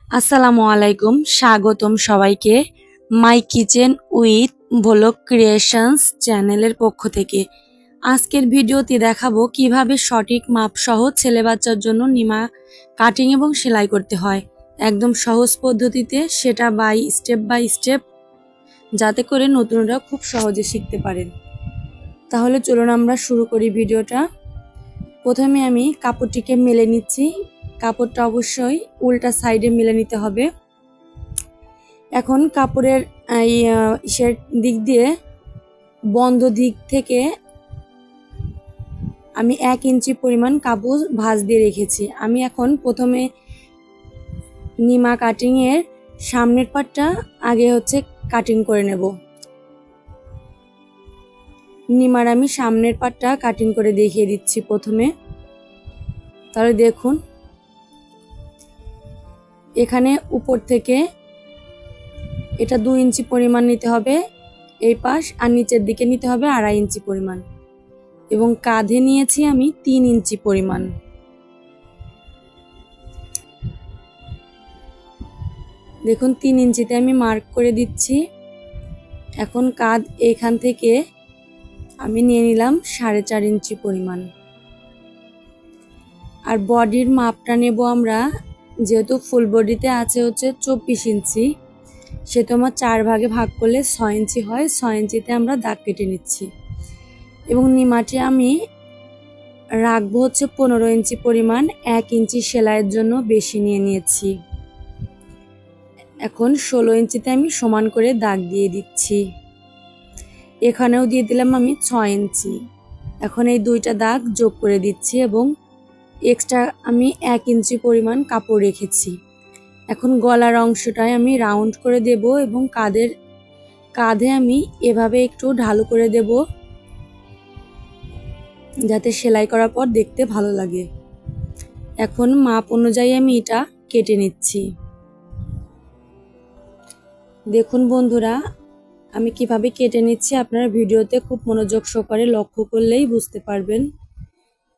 আসসালামু আলাইকুম, স্বাগতম সবাইকে মাই কিচেন উইথ ভোলক ক্রিয়েশনস চ্যানেলের পক্ষ থেকে। আজকের ভিডিওতে দেখাবো কিভাবে সঠিক মাপ সহ ছেলে বাচ্চার জন্য নিমা কাটিং এবং সেলাই করতে হয় একদম সহজ পদ্ধতিতে, সেটা বাই স্টেপ যাতে করে নতুনরা খুব সহজে শিখতে পারেন। তাহলে চলুন আমরা শুরু করি ভিডিওটা। প্রথমে আমি কাপড়টিকে মেলে নিচ্ছি। কাপড়টা অবশ্যই উল্টা সাইডে মেলে নিতে হবে। এখন কাপড়ের ইসের দিক দিয়ে বন্ধ দিক থেকে আমি 1 ইঞ্চি পরিমাণ কাপড় ভাঁজ দিয়ে রেখেছি। আমি এখন প্রথমে নিমা কাটিংয়ের সামনের পাটটা আগে কাটিং করে নেব। নিমার আমি সামনের পাটটা কাটিং করে দেখিয়ে দিচ্ছি প্রথমে। তাহলে দেখুন, এখানে উপর থেকে এটা 2 ইঞ্চি পরিমাণ নিতে হবে এই পাশ, আর নিচের দিকে নিতে হবে 2.5 ইঞ্চি পরিমাণ, এবং কাঁধে নিয়েছি আমি 3 ইঞ্চি পরিমাণ। দেখুন 3 ইঞ্চিতে আমি মার্ক করে দিচ্ছি। এখন কাঁধ এখান থেকে আমি নিয়ে নিলাম 4.5 ইঞ্চি পরিমাণ। আর বডির মাপটা নেব আমরা, যেহেতু ফুল বডিতে আছে 24 ইঞ্চি, সেটা আমার 4 ভাগে ভাগ করলে 6 ইঞ্চি হয়। 6 ইঞ্চিতে আমরা দাগ কেটে নিচ্ছি। এবং নিমাটি আমি রাখবো 15 ইঞ্চি পরিমাণ, 1 ইঞ্চি সেলাইয়ের জন্য বেশি নিয়ে নিয়েছি। এখন 16 ইঞ্চিতে আমি সমান করে দাগ দিয়ে দিচ্ছি। এখানেও দিয়ে দিলাম আমি 6 ইঞ্চি। এখন এই দুইটা দাগ যোগ করে দিচ্ছি এবং এক্সট্রা আমি 1 ইঞ্চি পরিমাণ কাপড় রেখেছি। এখন গলার অংশটায় আমি রাউন্ড করে দেব এবং কাঁধে আমি এভাবে একটু ঢালু করে দেব, যাতে সেলাই করার পর দেখতে ভালো লাগে। এখন মাপ অনুযায়ী আমি এটা কেটে নিচ্ছি। দেখুন বন্ধুরা, আমি কিভাবে কেটে নিচ্ছি আপনারা ভিডিওতে খুব মনোযোগ সহকারে লক্ষ্য করলেই বুঝতে পারবেন।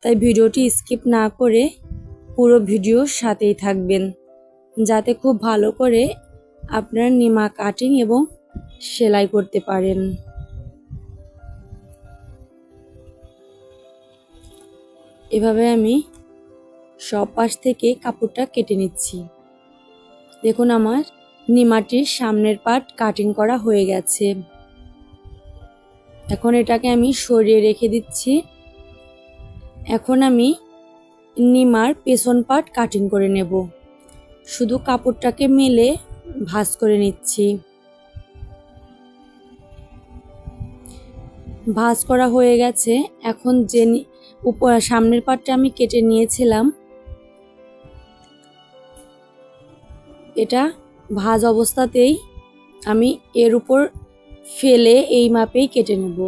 তাই ভিডিওটি স্কিপ না করে পুরো ভিডিওর সাথেই থাকবেন, যাতে খুব ভালো করে আপনারা নিমা কাটিং এবং সেলাই করতে পারেন। এভাবে আমি সব পাশ থেকে কাপড়টা কেটে নিচ্ছি। দেখুন আমার নিমাটির সামনের পার্ট কাটিং করা হয়ে গেছে। এখন এটাকে আমি সরিয়ে রেখে দিচ্ছি। এখন আমি নিমার পেছন পার্ট কাটিং করে নেব। শুধু কাপড়টাকে মেলে ভাঁজ করে নিচ্ছি। ভাঁজ করা হয়ে গেছে। এখন যে সামনের পার্টটা আমি কেটে নিয়েছিলাম, এটা ভাঁজ অবস্থাতেই আমি এর উপর ফেলে এই মাপেই কেটে নেব।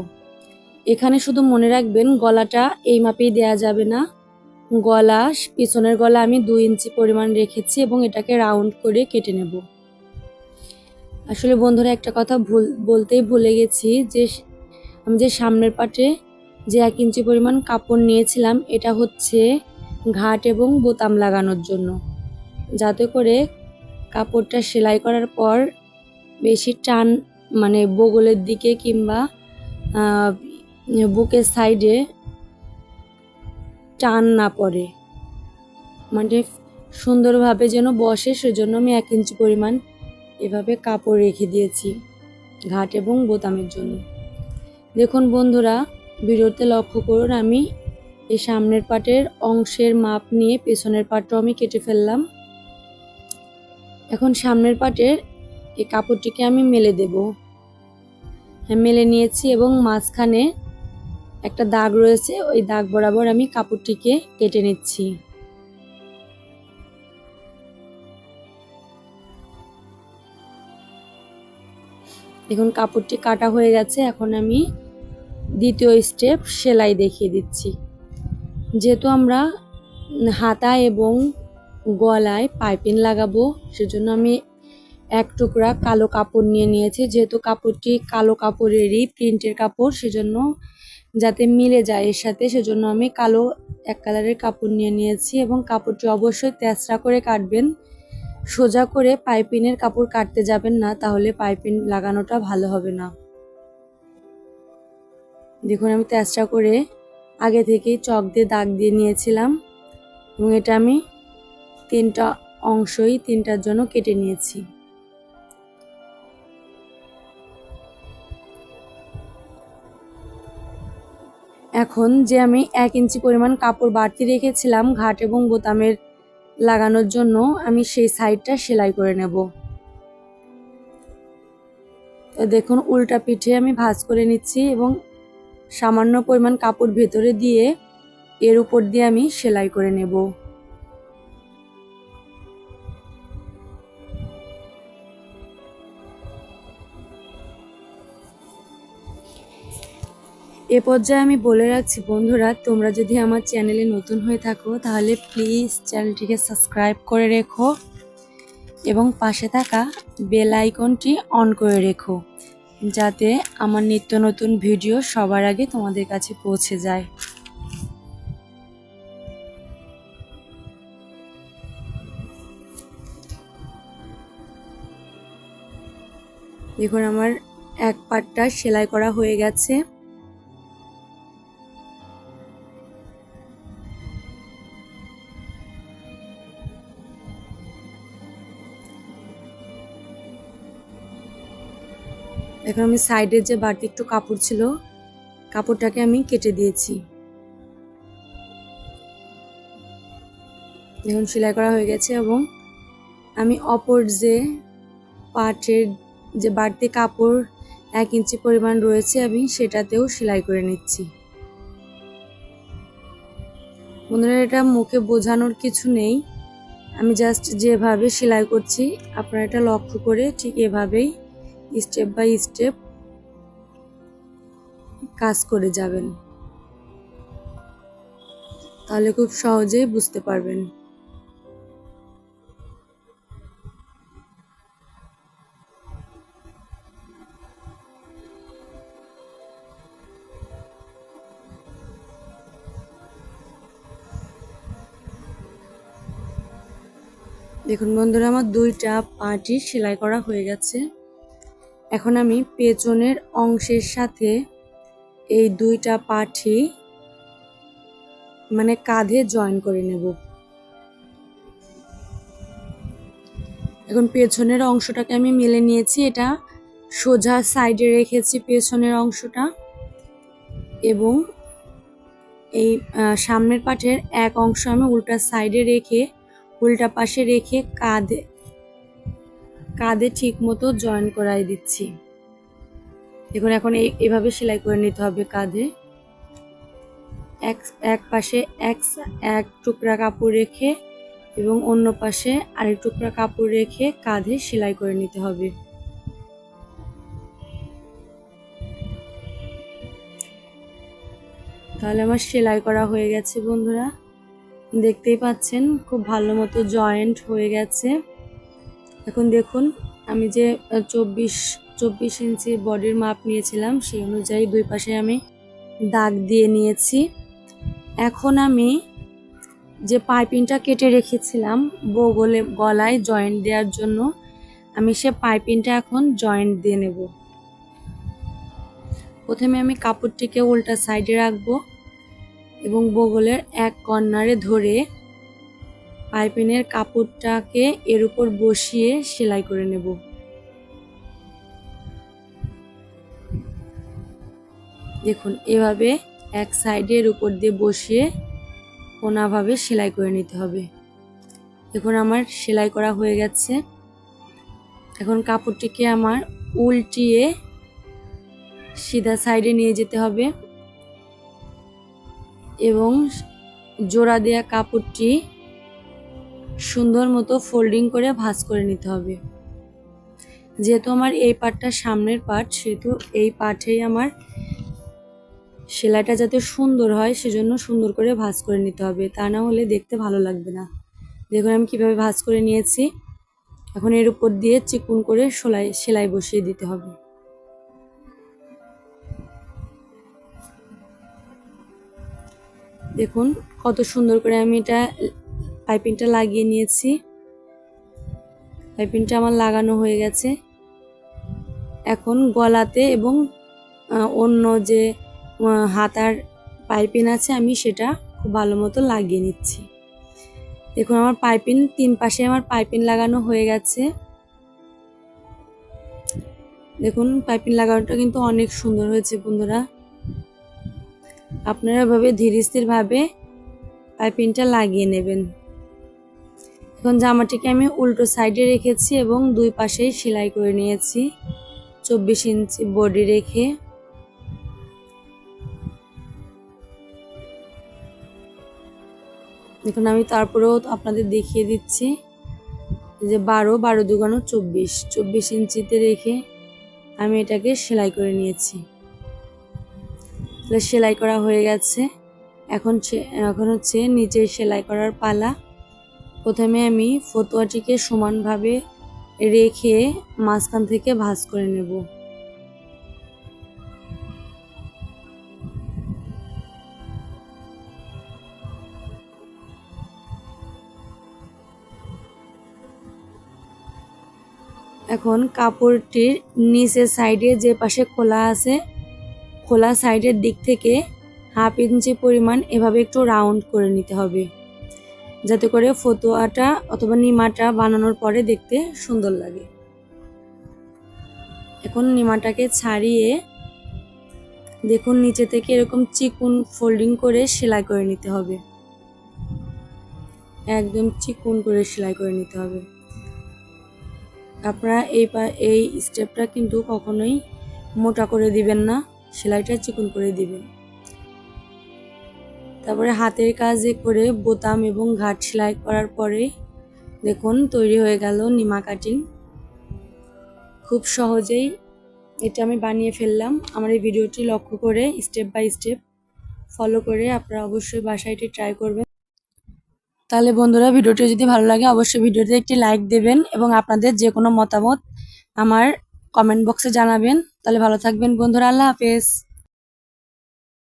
এখানে শুধু মনে রাখবেন, গলাটা এই মাপেই দেয়া যাবে না। পিছনের গলা আমি 2 ইঞ্চি পরিমাণ রেখেছি এবং এটাকে রাউন্ড করে কেটে নেব। আসলে বন্ধুরা, একটা কথা বলতেই ভুলে গেছি, যে আমি যে সামনের পাটে যে 1 ইঞ্চি পরিমাণ কাপড় নিয়েছিলাম, এটা ঘাট এবং বোতাম লাগানোর জন্য, যাতে করে কাপড়টা সেলাই করার পর বেশি টান, মানে বগলের দিকে কিংবা বুকের সাইডে টান না পড়ে, মানে সুন্দরভাবে যেন বসে, সেজন্য আমি 1 ইঞ্চি পরিমাণ এভাবে কাপড় রেখে দিয়েছি ঘাট এবং বোতামের জন্য। দেখুন বন্ধুরা, ভিডিওতে লক্ষ্য করুন, আমি এই সামনের পাটের অংশের মাপ নিয়ে পেছনের পাটটাও আমি কেটে ফেললাম। এখন সামনের পাটের এই কাপড়টিকে আমি মেলে দেব। মেলে নিয়েছি এবং মাঝখানে একটা দাগ রয়েছে, ওই দাগ বরাবর আমি কাপড়টিকে কেটে নিচ্ছি। দেখুন কাপড়টি কাটা হয়ে গেছে। এখন আমি দ্বিতীয় স্টেপ সেলাই দেখিয়ে দিচ্ছি। যেহেতু আমরা হাতা এবং গলায় পাইপিং লাগাবো, সেজন্য আমি 1 টুকরা কালো কাপড় নিয়ে নিয়েছি। যেহেতু কাপড়টি কালো কাপড়েরই প্রিন্টের কাপড়, সেজন্য যাতে মিলে যায় এর সাথে, সেজন্য আমি কালো 1 কালারের কাপড় নিয়ে নিয়েছি। এবং কাপড়টি অবশ্যই তেঁচড়া করে কাটবেন, সোজা করে পাইপিনের কাপড় কাটতে যাবেন না, তাহলে পাইপিন লাগানোটা ভালো হবে না। দেখুন আমি তেষ্টা করে আগে থেকেই চক দিয়ে দাগ দিয়ে নিয়েছিলাম এবং এটা আমি 3টা অংশই 3টার জন্য কেটে নিয়েছি। এখন যে আমি 1 ইঞ্চি পরিমাণ কাপড় বাড়তি রেখেছিলাম ঘাট এবং বোতামের লাগানোর জন্য, আমি সেই সাইডটা সেলাই করে নেব। তো দেখুন উল্টা পিঠে আমি ভাঁজ করে নিচ্ছি এবং সামান্য পরিমাণ কাপড় ভেতরে দিয়ে এর উপর দিয়ে আমি সেলাই করে নেব। এ পর্যায়ে আমি বলে রাখছি বন্ধুরা, তোমরা যদি আমার চ্যানেলে নতুন হয়ে থাকো তাহলে প্লিজ চ্যানেলটিকে সাবস্ক্রাইব করে রেখো এবং পাশে থাকা বেল আইকনটি অন করে রেখো, যাতে আমার নিত্য নতুন ভিডিও সবার আগে তোমাদের কাছে পৌঁছে যায়। দেখুন আমার এক পাটটা সেলাই করা হয়ে গেছে। এখন আমি সাইডের যে বাড়তি একটু কাপড় ছিল, কাপড়টাকে আমি কেটে দিয়েছি। দেখুন সেলাই করা হয়ে গেছে এবং আমি অপর যে পাটের যে বাড়তি কাপড় 1 ইঞ্চি পরিমাণ রয়েছে আমি সেটাতেও সেলাই করে নিচ্ছি। বন্ধুরা এটা মুখে বোঝানোর কিছু নেই, আমি জাস্ট যেভাবে সেলাই করছি আপনারা এটা লক্ষ্য করে ঠিক এভাবেই স্টেপ বাই স্টেপ কাজ করে যাবেন, তাহলে খুব সহজেই বুঝতে পারবেন। দেখুন বন্ধুরা আমার 2টা পাটি সেলাই করা হয়ে গেছে। এখন আমি পেছনের অংশের সাথে এই 2টা পাটি মানে কাঁধে জয়েন করে নেব। এখন পেছনের অংশটাকে আমি মেলে নিয়েছি, এটা সোজা সাইডে রেখেছি পেছনের অংশটা এবং এই সামনের পাটের এক অংশ আমি উল্টা সাইডে রেখে উল্টা পাশে রেখে কাঁধে ঠিক মতো জয়েন করাই দিচ্ছি। দেখুন এখন এইভাবে সেলাই করে নিতে হবে কাঁধে। এক পাশে এক টুকরা কাপড় রেখে এবং অন্য পাশে আরেক টুকরা কাপড় রেখে কাঁধে সেলাই করে নিতে হবে। তাহলে আমার সেলাই করা হয়ে গেছে বন্ধুরা, দেখতেই পাচ্ছেন খুব ভালো মতো জয়েন্ট হয়ে গেছে। এখন দেখুন আমি যে 24 ইঞ্চি বডির মাপ নিয়েছিলাম সেই অনুযায়ী 2 পাশে আমি দাগ দিয়ে নিয়েছি। এখন আমি যে পাইপিংটা কেটে রেখেছিলাম গলায় জয়েন্ট দেওয়ার জন্য, আমি সে পাইপিংটা এখন জয়েন্ট দিয়ে নেব। প্রথমে আমি কাপড়টিকে উল্টা সাইডে রাখবো এবং বগলের এক কর্নারে ধরে পাইপিংয়ের কাপড়টাকে এর উপর বসিয়ে সেলাই করে নেব। দেখুন এভাবে এক সাইডের উপর দিয়ে বসিয়ে কোনাভাবে সেলাই করে নিতে হবে। দেখুন আমার সেলাই করা হয়ে গেছে। এখন কাপড়টিকে আমার উল্টিয়ে সিধা সাইডে নিয়ে যেতে হবে এবং জোড়া দেয়া কাপড়টি সুন্দর মতো ফোল্ডিং করে ভাঁজ করে নিতে হবে। যেহেতু আমার এই পাটটা সামনের পাট, সেহেতু এই পাটেই আমার সেলাইটা যাতে সুন্দর হয় সেজন্য সুন্দর করে ভাঁজ করে নিতে হবে, তা না হলে দেখতে ভালো লাগবে না। দেখুন আমি কিভাবে ভাঁজ করে নিয়েছি। এখন এর উপর দিয়ে চিকন করে সেলাই বসিয়ে দিতে হবে। দেখুন কত সুন্দর করে আমি এটা পাইপিংটা লাগিয়ে নিয়েছি। পাইপিংটা আমার লাগানো হয়ে গেছে। এখন গলাতে এবং অন্য যে হাতার পাইপিং আছে আমি সেটা খুব ভালো মতো লাগিয়ে নিচ্ছি। দেখুন আমার পাইপিং 3 পাশে আমার পাইপিং লাগানো হয়ে গেছে। দেখুন পাইপিং লাগানোটা কিন্তু অনেক সুন্দর হয়েছে বন্ধুরা। আপনারা এভাবে ধীরে স্থিরভাবে পাইপিংটা লাগিয়ে নেবেন। এখন জামাটিকে আমি উল্টো সাইডে রেখেছি এবং 2 পাশেই সেলাই করে নিয়েছি 24 ইঞ্চি বডি রেখে। দেখুন আমি তারপরেও আপনাদের দেখিয়ে দিচ্ছি যে 12 দুগুণ 24 ইঞ্চিতে রেখে আমি এটাকে সেলাই করে নিয়েছি। তাহলে সেলাই করা হয়ে গেছে। এখন হচ্ছে নিচে সেলাই করার পালা। প্রথমে আমি ফতুয়াটিকে সমানভাবে রেখে মাঝখান থেকে ভাঁজ করে নেব। এখন কাপড়টির নিচের সাইডে যে পাশে খোলা আছে, খোলা সাইডের দিক থেকে 1/2 ইঞ্চি পরিমাণ এভাবে একটু রাউন্ড করে নিতে হবে, যাতে করে ফতুয়াটা অথবা নিমাটা বানানোর পরে দেখতে সুন্দর লাগে। এখন নিমাটাকে ছাড়িয়ে দেখুন নিচে থেকে এরকম চিকন ফোল্ডিং করে সেলাই করে নিতে হবে। একদম চিকন করে সেলাই করে নিতে হবে। আপনারা এই স্টেপটা কিন্তু কখনোই মোটা করে দিবেন না, সেলাইটা চিকন করে দিবেন। তারপরে হাতের কাজে করে বোতাম এবং ঘাট সেলাই করার পরে দেখুন তৈরি হয়ে গেল নিমা কাটিং। খুব সহজেই এটা আমি বানিয়ে ফেললাম। আমার এই ভিডিওটি লক্ষ্য করে স্টেপ বাই স্টেপ ফলো করে আপনারা অবশ্যই বাসায় এটি ট্রাই করবেন। তাহলে বন্ধুরা ভিডিওটি যদি ভালো লাগে অবশ্যই ভিডিওতে একটি লাইক দেবেন এবং আপনাদের যে কোনো মতামত আমার কমেন্ট বক্সে জানাবেন। তাহলে ভালো থাকবেন বন্ধুরা, আল্লাহ হাফেজ।